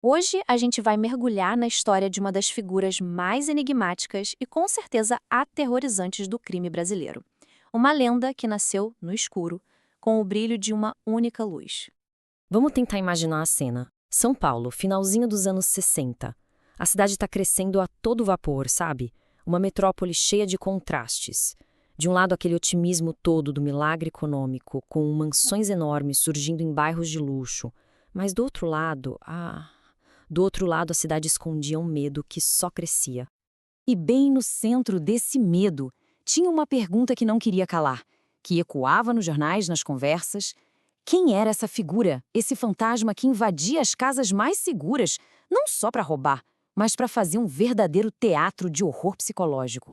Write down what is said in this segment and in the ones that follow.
Hoje a gente vai mergulhar na história de uma das figuras mais enigmáticas e com certeza aterrorizantes do crime brasileiro. Uma lenda que nasceu no escuro, com o brilho de uma única luz. Vamos tentar imaginar a cena. São Paulo, finalzinho dos anos 60. A cidade está crescendo a todo vapor, sabe? Uma metrópole cheia de contrastes. De um lado, aquele otimismo todo do milagre econômico, com mansões enormes surgindo em bairros de luxo. Mas do outro lado, a cidade escondia um medo que só crescia. E bem no centro desse medo, tinha uma pergunta que não queria calar, que ecoava nos jornais, nas conversas. Quem era essa figura, esse fantasma que invadia as casas mais seguras, não só para roubar, mas para fazer um verdadeiro teatro de horror psicológico?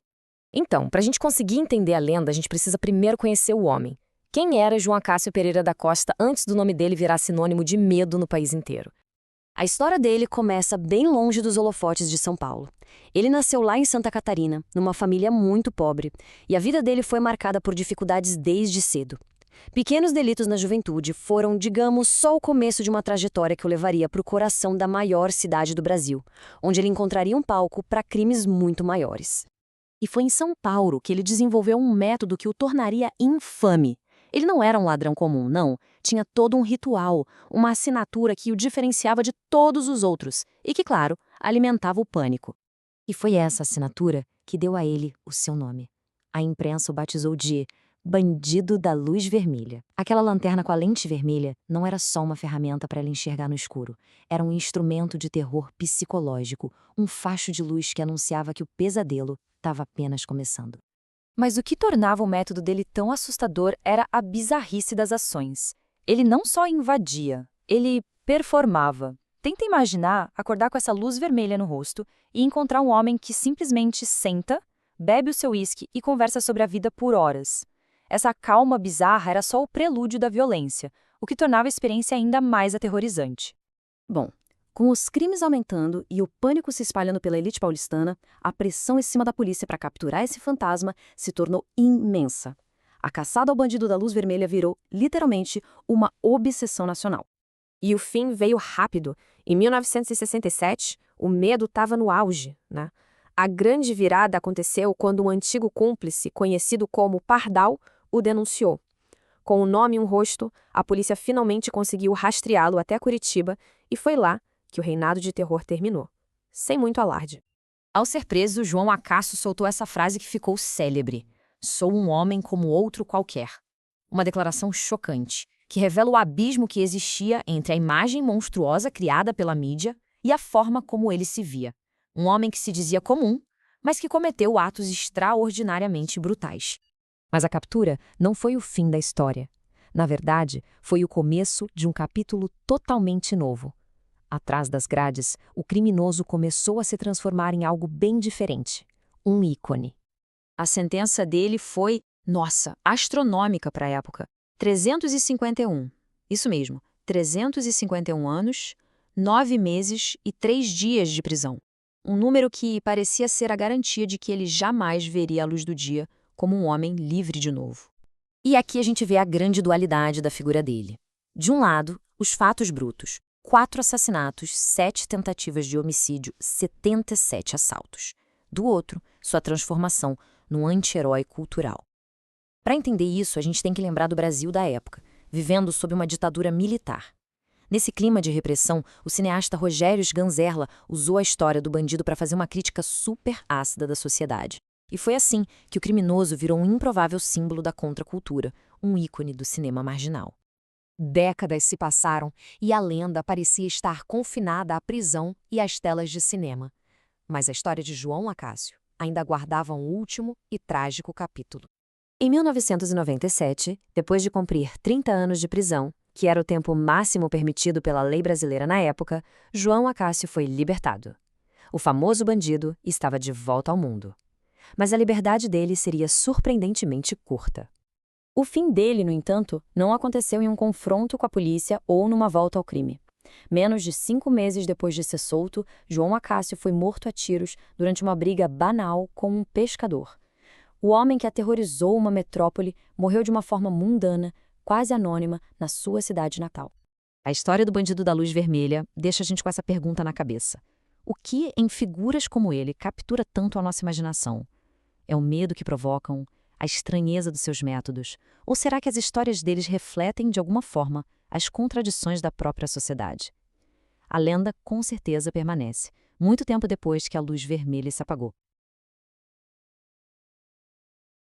Então, para a gente conseguir entender a lenda, a gente precisa primeiro conhecer o homem. Quem era João Acácio Pereira da Costa antes do nome dele virar sinônimo de medo no país inteiro? A história dele começa bem longe dos holofotes de São Paulo. Ele nasceu lá em Santa Catarina, numa família muito pobre, e a vida dele foi marcada por dificuldades desde cedo. Pequenos delitos na juventude foram, digamos, só o começo de uma trajetória que o levaria para o coração da maior cidade do Brasil, onde ele encontraria um palco para crimes muito maiores. E foi em São Paulo que ele desenvolveu um método que o tornaria infame. Ele não era um ladrão comum, não. Tinha todo um ritual, uma assinatura que o diferenciava de todos os outros e que, claro, alimentava o pânico. E foi essa assinatura que deu a ele o seu nome. A imprensa o batizou de Bandido da Luz Vermelha. Aquela lanterna com a lente vermelha não era só uma ferramenta para ele enxergar no escuro. Era um instrumento de terror psicológico, um facho de luz que anunciava que o pesadelo estava apenas começando. Mas o que tornava o método dele tão assustador era a bizarrice das ações. Ele não só invadia, ele performava. Tenta imaginar acordar com essa luz vermelha no rosto e encontrar um homem que simplesmente senta, bebe o seu uísque e conversa sobre a vida por horas. Essa calma bizarra era só o prelúdio da violência, o que tornava a experiência ainda mais aterrorizante. Bom, com os crimes aumentando e o pânico se espalhando pela elite paulistana, a pressão em cima da polícia para capturar esse fantasma se tornou imensa. A caçada ao bandido da luz vermelha virou, literalmente, uma obsessão nacional. E o fim veio rápido. Em 1967, o medo estava no auge, né? A grande virada aconteceu quando um antigo cúmplice, conhecido como Pardal, o denunciou. Com o nome e um rosto, a polícia finalmente conseguiu rastreá-lo até Curitiba e foi lá que o reinado de terror terminou. Sem muito alarde. Ao ser preso, João Acácio soltou essa frase que ficou célebre: "Sou um homem como outro qualquer." Uma declaração chocante, que revela o abismo que existia entre a imagem monstruosa criada pela mídia e a forma como ele se via. Um homem que se dizia comum, mas que cometeu atos extraordinariamente brutais. Mas a captura não foi o fim da história. Na verdade, foi o começo de um capítulo totalmente novo. Atrás das grades, o criminoso começou a se transformar em algo bem diferente. Um ícone. A sentença dele foi, astronômica para a época. 351. Isso mesmo, 351 anos, 9 meses e 3 dias de prisão. Um número que parecia ser a garantia de que ele jamais veria a luz do dia como um homem livre de novo. E aqui a gente vê a grande dualidade da figura dele. De um lado, os fatos brutos. 4 assassinatos, 7 tentativas de homicídio, 77 assaltos. Do outro, sua transformação num anti-herói cultural. Para entender isso, a gente tem que lembrar do Brasil da época, vivendo sob uma ditadura militar. Nesse clima de repressão, o cineasta Rogério Sganzerla usou a história do bandido para fazer uma crítica super ácida da sociedade. E foi assim que o criminoso virou um improvável símbolo da contracultura, um ícone do cinema marginal. Décadas se passaram e a lenda parecia estar confinada à prisão e às telas de cinema. Mas a história de João Acácio ainda aguardava um último e trágico capítulo. Em 1997, depois de cumprir 30 anos de prisão, que era o tempo máximo permitido pela lei brasileira na época, João Acácio foi libertado. O famoso bandido estava de volta ao mundo. Mas a liberdade dele seria surpreendentemente curta. O fim dele, no entanto, não aconteceu em um confronto com a polícia ou numa volta ao crime. Menos de 5 meses depois de ser solto, João Acácio foi morto a tiros durante uma briga banal com um pescador. O homem que aterrorizou uma metrópole morreu de uma forma mundana, quase anônima, na sua cidade natal. A história do bandido da luz vermelha deixa a gente com essa pergunta na cabeça. O que em figuras como ele captura tanto a nossa imaginação? É o medo que provocam? A estranheza dos seus métodos? Ou será que as histórias deles refletem, de alguma forma, as contradições da própria sociedade? A lenda, com certeza, permanece, muito tempo depois que a luz vermelha se apagou.